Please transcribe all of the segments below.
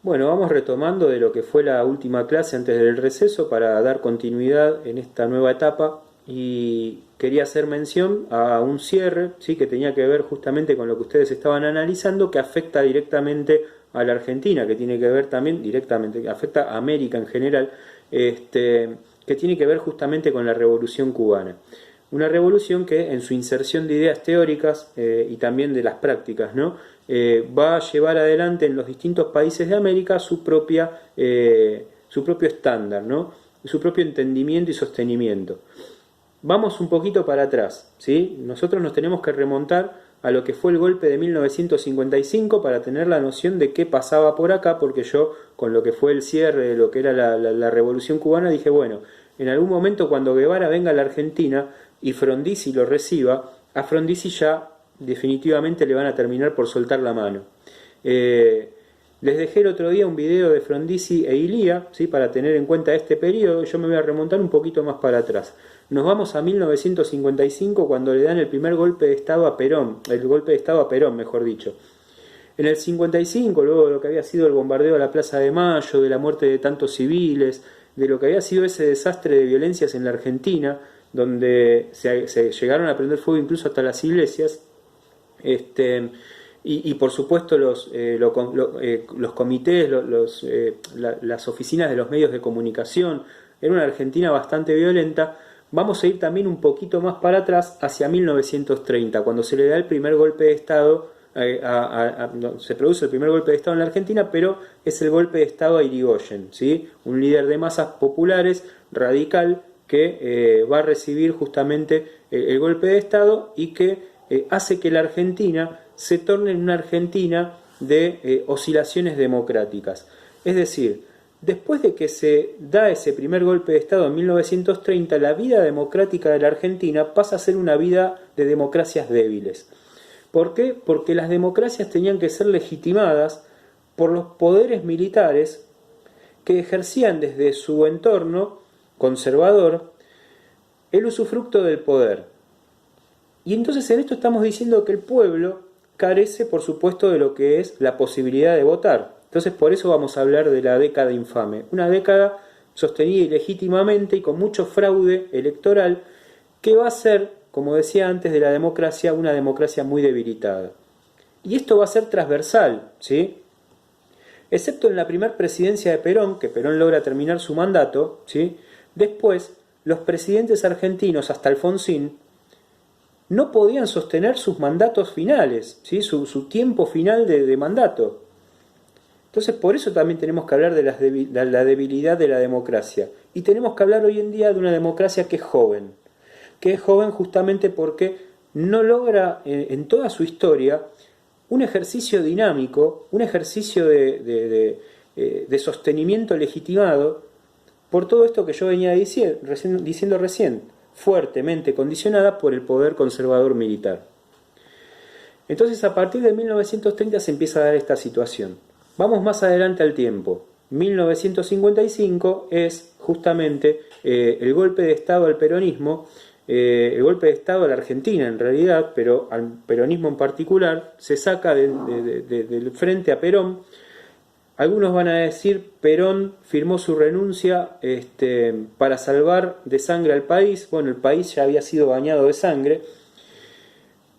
Bueno, vamos retomando de lo que fue la última clase antes del receso para dar continuidad en esta nueva etapa y quería hacer mención a un cierre, ¿sí? Que tenía que ver justamente con lo que ustedes estaban analizando, que afecta directamente a la Argentina, que tiene que ver también directamente, que afecta a América en general, que tiene que ver justamente con la Revolución Cubana. Una revolución que en su inserción de ideas teóricas y también de las prácticas, ¿no? Va a llevar adelante en los distintos países de América su propio estándar, ¿no? Su propio entendimiento y sostenimiento. Vamos un poquito para atrás, ¿sí? Nosotros nos tenemos que remontar a lo que fue el golpe de 1955 para tener la noción de qué pasaba por acá, porque yo, con lo que fue el cierre de lo que era la Revolución Cubana, dije, bueno, en algún momento cuando Guevara venga a la Argentina y Frondizi lo reciba, a Frondizi ya definitivamente le van a terminar por soltar la mano. Les dejé el otro día un video de Frondizi e Ilía, ¿sí? Para tener en cuenta este periodo. Yo me voy a remontar un poquito más para atrás. Nos vamos a 1955 cuando le dan el primer golpe de Estado a Perón, mejor dicho. En el 55, luego de lo que había sido el bombardeo a la Plaza de Mayo, de la muerte de tantos civiles, de lo que había sido ese desastre de violencias en la Argentina, donde se llegaron a prender fuego incluso hasta las iglesias, y por supuesto los comités, las oficinas de los medios de comunicación, era una Argentina bastante violenta. Vamos a ir también un poquito más para atrás, hacia 1930, cuando se le da el primer golpe de Estado, se produce el primer golpe de Estado en la Argentina, pero es el golpe de Estado a Irigoyen, ¿sí? Un líder de masas populares, radical, que va a recibir justamente el golpe de Estado y que hace que la Argentina se torne en una Argentina de oscilaciones democráticas. Es decir, después de que se da ese primer golpe de Estado en 1930, la vida democrática de la Argentina pasa a ser una vida de democracias débiles. ¿Por qué? Porque las democracias tenían que ser legitimadas por los poderes militares que ejercían desde su entorno conservador el usufructo del poder. Y entonces en esto estamos diciendo que el pueblo carece, por supuesto, de lo que es la posibilidad de votar. Entonces por eso vamos a hablar de la década infame. Una década sostenida ilegítimamente y con mucho fraude electoral que va a ser, como decía antes, de la democracia, una democracia muy debilitada. Y esto va a ser transversal, ¿sí? Excepto en la primera presidencia de Perón, que Perón logra terminar su mandato, ¿sí? Después, los presidentes argentinos, hasta Alfonsín, no podían sostener sus mandatos finales, ¿sí? su tiempo final de mandato. Entonces, por eso también tenemos que hablar de la debilidad de la democracia. Y tenemos que hablar hoy en día de una democracia que es joven justamente porque no logra en toda su historia un ejercicio dinámico, un ejercicio de sostenimiento legitimado por todo esto que yo venía diciendo recién, fuertemente condicionada por el poder conservador militar. Entonces, a partir de 1930 se empieza a dar esta situación. Vamos más adelante al tiempo. 1955 es justamente el golpe de Estado al peronismo, el golpe de Estado a la Argentina en realidad, pero al peronismo en particular, se saca del frente a Perón. Algunos van a decir Perón firmó su renuncia para salvar de sangre al país. Bueno, el país ya había sido bañado de sangre.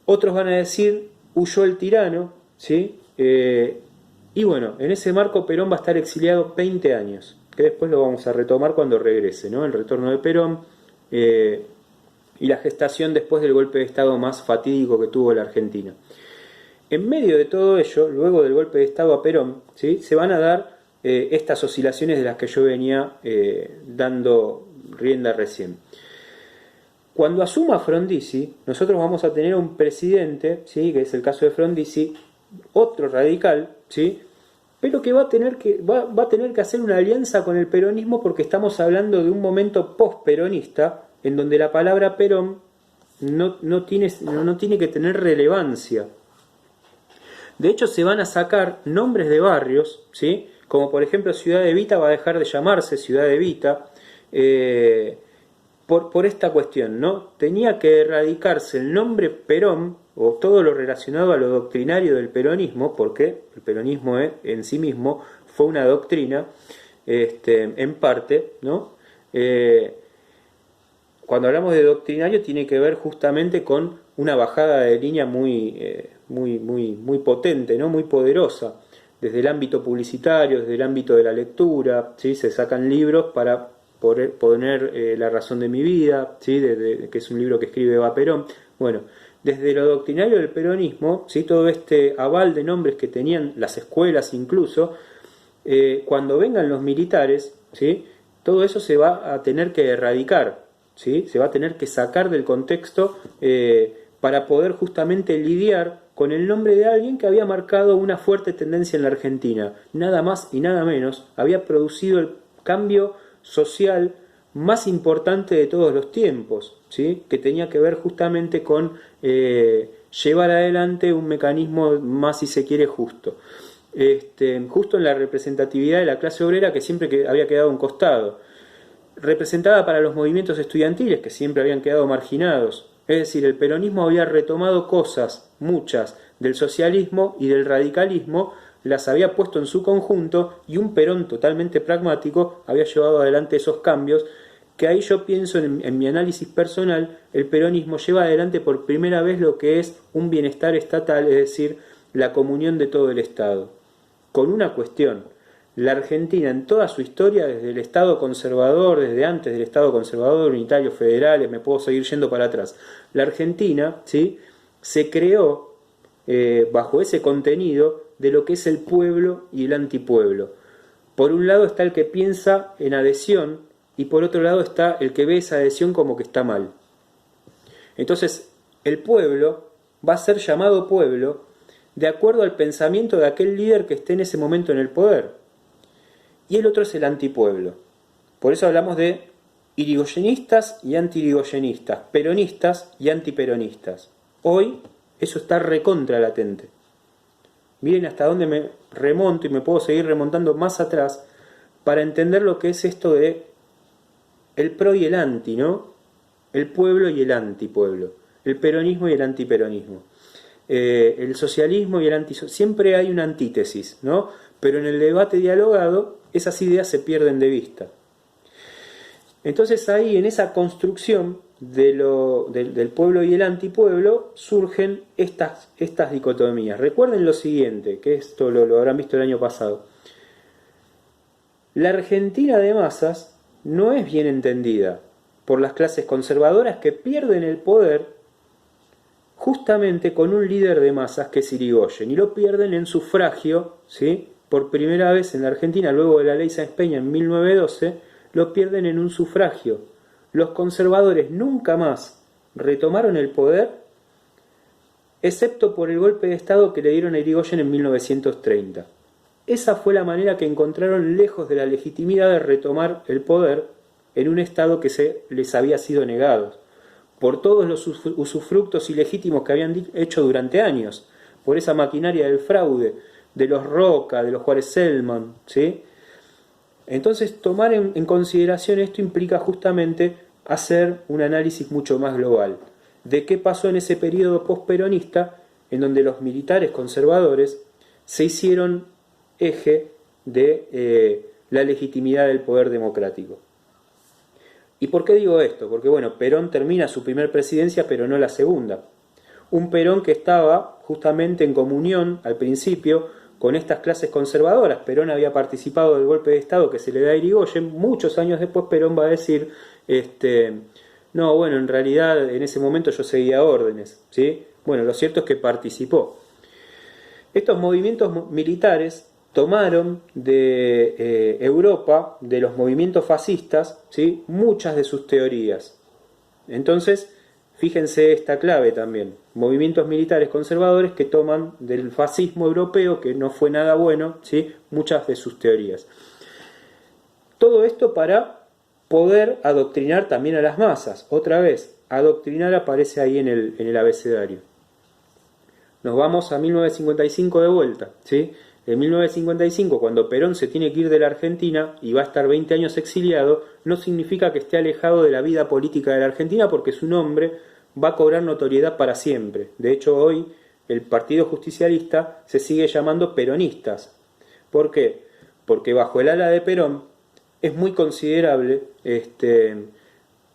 Otros van a decir huyó el tirano, ¿sí? Y bueno, en ese marco Perón va a estar exiliado 20 años, que después lo vamos a retomar cuando regrese, ¿no? El retorno de Perón y la gestación después del golpe de Estado más fatídico que tuvo la Argentina. En medio de todo ello, luego del golpe de Estado a Perón, ¿sí? Se van a dar estas oscilaciones de las que yo venía dando rienda recién. Cuando asuma Frondizi, nosotros vamos a tener un presidente, ¿sí? Que es el caso de Frondizi, otro radical, ¿sí? Pero que va a tener que hacer una alianza con el peronismo porque estamos hablando de un momento post-peronista en donde la palabra Perón no tiene que tener relevancia. De hecho, se van a sacar nombres de barrios, ¿sí? Como por ejemplo Ciudad Evita va a dejar de llamarse Ciudad Evita por esta cuestión, ¿no? Tenía que erradicarse el nombre Perón o todo lo relacionado a lo doctrinario del peronismo, porque el peronismo en sí mismo fue una doctrina, en parte, ¿no? Cuando hablamos de doctrinario tiene que ver justamente con una bajada de línea muy potente, ¿no? Muy poderosa, desde el ámbito publicitario, desde el ámbito de la lectura, ¿sí? Se sacan libros para poner La razón de mi vida, ¿sí? Que es un libro que escribe Eva Perón. Bueno, desde lo doctrinario del peronismo, ¿sí? Todo este aval de nombres que tenían las escuelas incluso, cuando vengan los militares, ¿sí? Todo eso se va a tener que erradicar, ¿sí? Se va a tener que sacar del contexto para poder justamente lidiar con el nombre de alguien que había marcado una fuerte tendencia en la Argentina, nada más y nada menos, había producido el cambio social más importante de todos los tiempos, ¿sí? Que tenía que ver justamente con llevar adelante un mecanismo más, si se quiere, justo. Justo en la representatividad de la clase obrera que siempre había quedado a un costado, representada para los movimientos estudiantiles que siempre habían quedado marginados. Es decir, el peronismo había retomado cosas, muchas, del socialismo y del radicalismo, las había puesto en su conjunto, y un Perón totalmente pragmático había llevado adelante esos cambios, que ahí yo pienso en mi análisis personal, el peronismo lleva adelante por primera vez lo que es un bienestar estatal, es decir, la comunión de todo el Estado. Con una cuestión: la Argentina en toda su historia, desde el Estado conservador, desde antes del Estado conservador, unitario, federales, me puedo seguir yendo para atrás, la Argentina, ¿sí?, se creó bajo ese contenido de lo que es el pueblo y el antipueblo. Por un lado está el que piensa en adhesión y por otro lado está el que ve esa adhesión como que está mal. Entonces, el pueblo va a ser llamado pueblo de acuerdo al pensamiento de aquel líder que esté en ese momento en el poder. Y el otro es el antipueblo. Por eso hablamos de irigoyenistas y anti-irigoyenistas, peronistas y antiperonistas. Hoy eso está recontra latente. Miren hasta dónde me remonto, y me puedo seguir remontando más atrás para entender lo que es esto de el pro y el anti, ¿no? El pueblo y el antipueblo, el peronismo y el antiperonismo, el socialismo y el antisocialismo. Siempre hay una antítesis, ¿no? Pero en el debate dialogado esas ideas se pierden de vista. Entonces ahí, en esa construcción del pueblo y el antipueblo, surgen estas dicotomías. Recuerden lo siguiente, que esto lo habrán visto el año pasado. La Argentina de masas no es bien entendida por las clases conservadoras, que pierden el poder justamente con un líder de masas que es Irigoyen, y lo pierden en sufragio, ¿sí? Por primera vez en la Argentina, luego de la ley Sáenz Peña en 1912, lo pierden en un sufragio. Los conservadores nunca más retomaron el poder, excepto por el golpe de Estado que le dieron a Irigoyen en 1930. Esa fue la manera que encontraron, lejos de la legitimidad de retomar el poder en un Estado que les había sido negado, por todos los usufructos ilegítimos que habían hecho durante años, por esa maquinaria del fraude, de los Roca, de los Juárez Selman, ¿sí? Entonces, tomar en consideración esto implica justamente hacer un análisis mucho más global de qué pasó en ese periodo postperonista, en donde los militares conservadores se hicieron eje de la legitimidad del poder democrático. ¿Y por qué digo esto? Porque, bueno, Perón termina su primer presidencia, pero no la segunda. Un Perón que estaba justamente en comunión, al principio, con estas clases conservadoras. Perón había participado del golpe de Estado que se le da a Irigoyen. Muchos años después Perón va a decir, no, bueno, en realidad en ese momento yo seguía órdenes, ¿sí? Bueno, lo cierto es que participó. Estos movimientos militares tomaron de Europa, de los movimientos fascistas, ¿sí?, muchas de sus teorías. Entonces, fíjense esta clave también. Movimientos militares conservadores que toman del fascismo europeo, que no fue nada bueno, ¿sí?, muchas de sus teorías. Todo esto para poder adoctrinar también a las masas. Otra vez, adoctrinar aparece ahí en el abecedario. Nos vamos a 1955 de vuelta, ¿sí? En 1955, cuando Perón se tiene que ir de la Argentina y va a estar 20 años exiliado, no significa que esté alejado de la vida política de la Argentina, porque su nombre va a cobrar notoriedad para siempre. De hecho, hoy el Partido Justicialista se sigue llamando peronistas. ¿Por qué? porque bajo el ala de Perón es muy considerable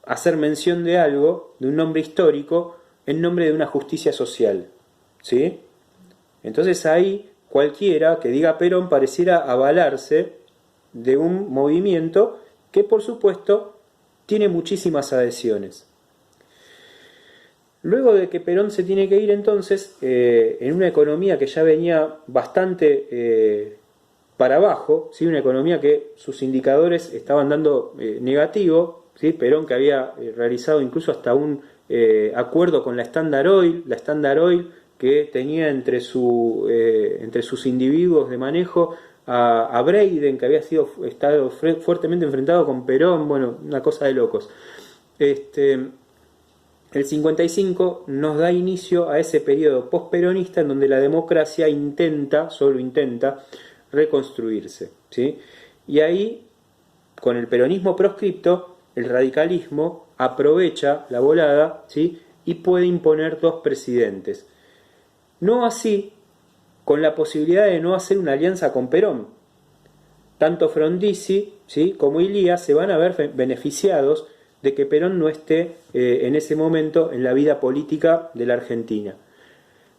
hacer mención de algo, de un nombre histórico, en nombre de una justicia social, ¿sí? Entonces ahí cualquiera que diga Perón pareciera avalarse de un movimiento que por supuesto tiene muchísimas adhesiones. Luego de que Perón se tiene que ir entonces, en una economía que ya venía bastante para abajo, ¿sí? Una economía que sus indicadores estaban dando negativo, ¿sí? Perón que había realizado incluso hasta un acuerdo con la Standard Oil que tenía entre sus individuos de manejo a Breiden, que había estado fuertemente enfrentado con Perón, bueno, una cosa de locos. El 55 nos da inicio a ese periodo postperonista en donde la democracia solo intenta, reconstruirse, ¿sí? Y ahí, con el peronismo proscripto, el radicalismo aprovecha la volada, ¿sí? Y puede imponer dos presidentes. No así con la posibilidad de no hacer una alianza con Perón. Tanto Frondizi, ¿sí?, como Ilía se van a ver beneficiados de que Perón no esté en ese momento en la vida política de la Argentina.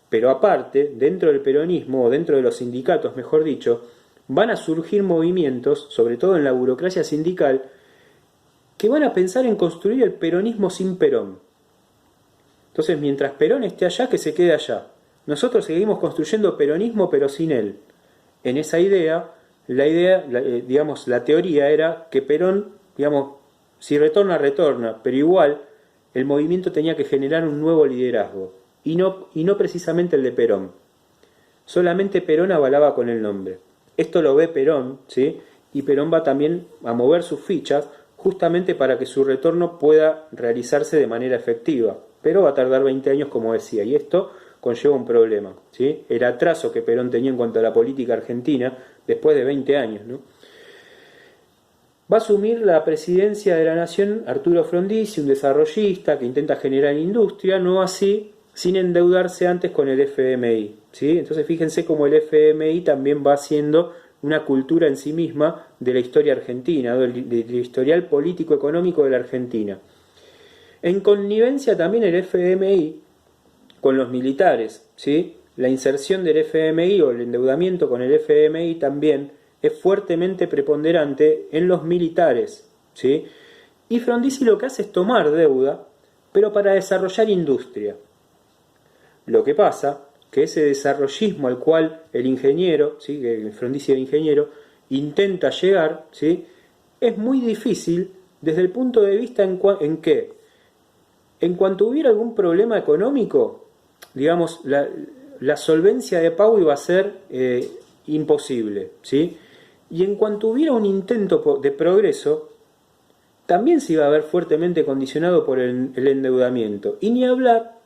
Pero aparte, dentro del peronismo, o dentro de los sindicatos, mejor dicho, van a surgir movimientos, sobre todo en la burocracia sindical, que van a pensar en construir el peronismo sin Perón. Entonces, mientras Perón esté allá, que se quede allá. Nosotros seguimos construyendo peronismo, pero sin él. En esa idea, la teoría era que Perón, si retorna, pero igual el movimiento tenía que generar un nuevo liderazgo, y no precisamente el de Perón. Solamente Perón avalaba con el nombre. Esto lo ve Perón, ¿sí? Y Perón va también a mover sus fichas justamente para que su retorno pueda realizarse de manera efectiva. Pero va a tardar 20 años, como decía, y esto conlleva un problema, ¿sí? El atraso que Perón tenía en cuanto a la política argentina después de 20 años, ¿no? Va a asumir la presidencia de la nación Arturo Frondizi, un desarrollista que intenta generar industria, no así sin endeudarse antes con el FMI, ¿sí? Entonces fíjense cómo el FMI también va siendo una cultura en sí misma de la historia argentina, del historial político-económico de la Argentina. En connivencia también el FMI con los militares, ¿sí? La inserción del FMI o el endeudamiento con el FMI también es fuertemente preponderante en los militares, ¿sí? Y Frondizi lo que hace es tomar deuda, pero para desarrollar industria. Lo que pasa que ese desarrollismo al cual el ingeniero, ¿sí?, que Frondizi era ingeniero, intenta llegar, ¿sí?, es muy difícil desde el punto de vista en que, en cuanto hubiera algún problema económico, digamos, la solvencia de pago iba a ser imposible, ¿sí? Y en cuanto hubiera un intento de progreso, también se iba a ver fuertemente condicionado por el endeudamiento. Y ni hablar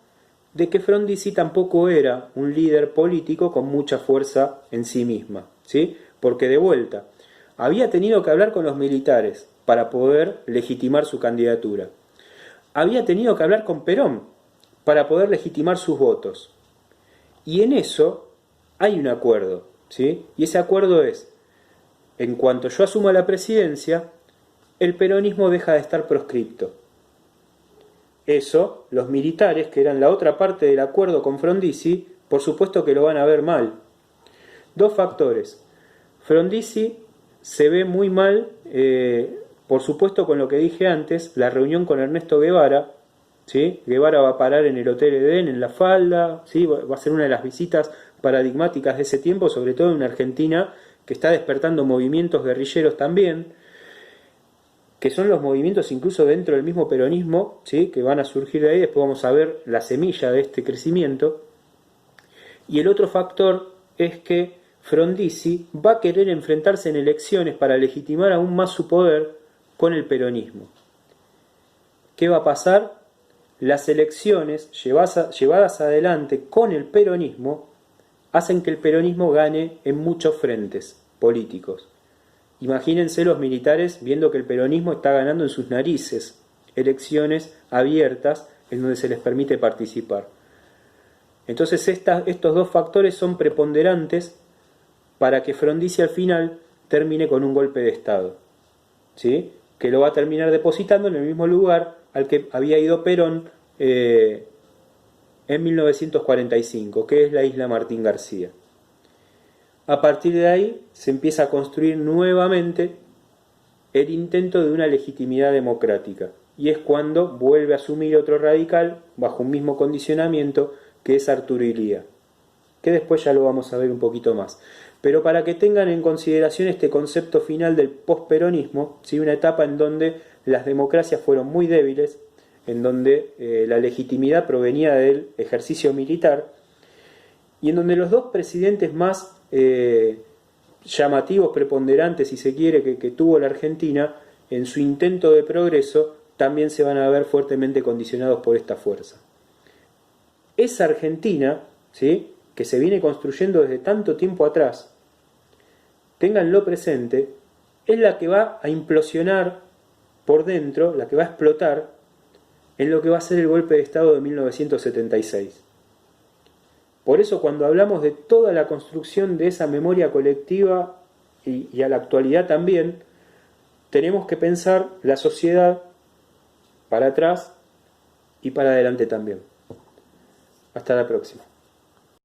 de que Frondizi tampoco era un líder político con mucha fuerza en sí misma, ¿sí? Porque de vuelta, había tenido que hablar con los militares para poder legitimar su candidatura. Había tenido que hablar con Perón para poder legitimar sus votos. Y en eso hay un acuerdo, ¿sí? Y ese acuerdo es: en cuanto yo asuma la presidencia, el peronismo deja de estar proscripto. Eso, los militares, que eran la otra parte del acuerdo con Frondizi, por supuesto que lo van a ver mal. Dos factores. Frondizi se ve muy mal, por supuesto con lo que dije antes, la reunión con Ernesto Guevara, ¿sí? Guevara va a parar en el Hotel Edén, en La Falda, ¿sí? Va a ser una de las visitas paradigmáticas de ese tiempo, sobre todo en una Argentina que está despertando movimientos guerrilleros también, que son los movimientos incluso dentro del mismo peronismo, ¿sí?, que van a surgir de ahí. Después vamos a ver la semilla de este crecimiento. Y el otro factor es que Frondizi va a querer enfrentarse en elecciones para legitimar aún más su poder con el peronismo. ¿Qué va a pasar? Las elecciones llevadas adelante con el peronismo hacen que el peronismo gane en muchos frentes políticos. Imagínense los militares viendo que el peronismo está ganando en sus narices elecciones abiertas en donde se les permite participar. Entonces estos dos factores son preponderantes para que Frondizi al final termine con un golpe de Estado, ¿sí? Que lo va a terminar depositando en el mismo lugar al que había ido Perón en 1945, que es la isla Martín García. A partir de ahí se empieza a construir nuevamente el intento de una legitimidad democrática, y es cuando vuelve a asumir otro radical bajo un mismo condicionamiento, que es Arturo Illia, que después ya lo vamos a ver un poquito más. Pero para que tengan en consideración este concepto final del posperonismo, ¿sí? Una etapa en donde las democracias fueron muy débiles, en donde la legitimidad provenía del ejercicio militar, y en donde los dos presidentes más llamativos, preponderantes, si se quiere, que tuvo la Argentina, en su intento de progreso, también se van a ver fuertemente condicionados por esta fuerza. Esa Argentina, ¿sí?, que se viene construyendo desde tanto tiempo atrás, ténganlo presente, es la que va a implosionar por dentro, la que va a explotar en lo que va a ser el golpe de Estado de 1976. Por eso, cuando hablamos de toda la construcción de esa memoria colectiva y a la actualidad también, tenemos que pensar la sociedad para atrás y para adelante también. Hasta la próxima.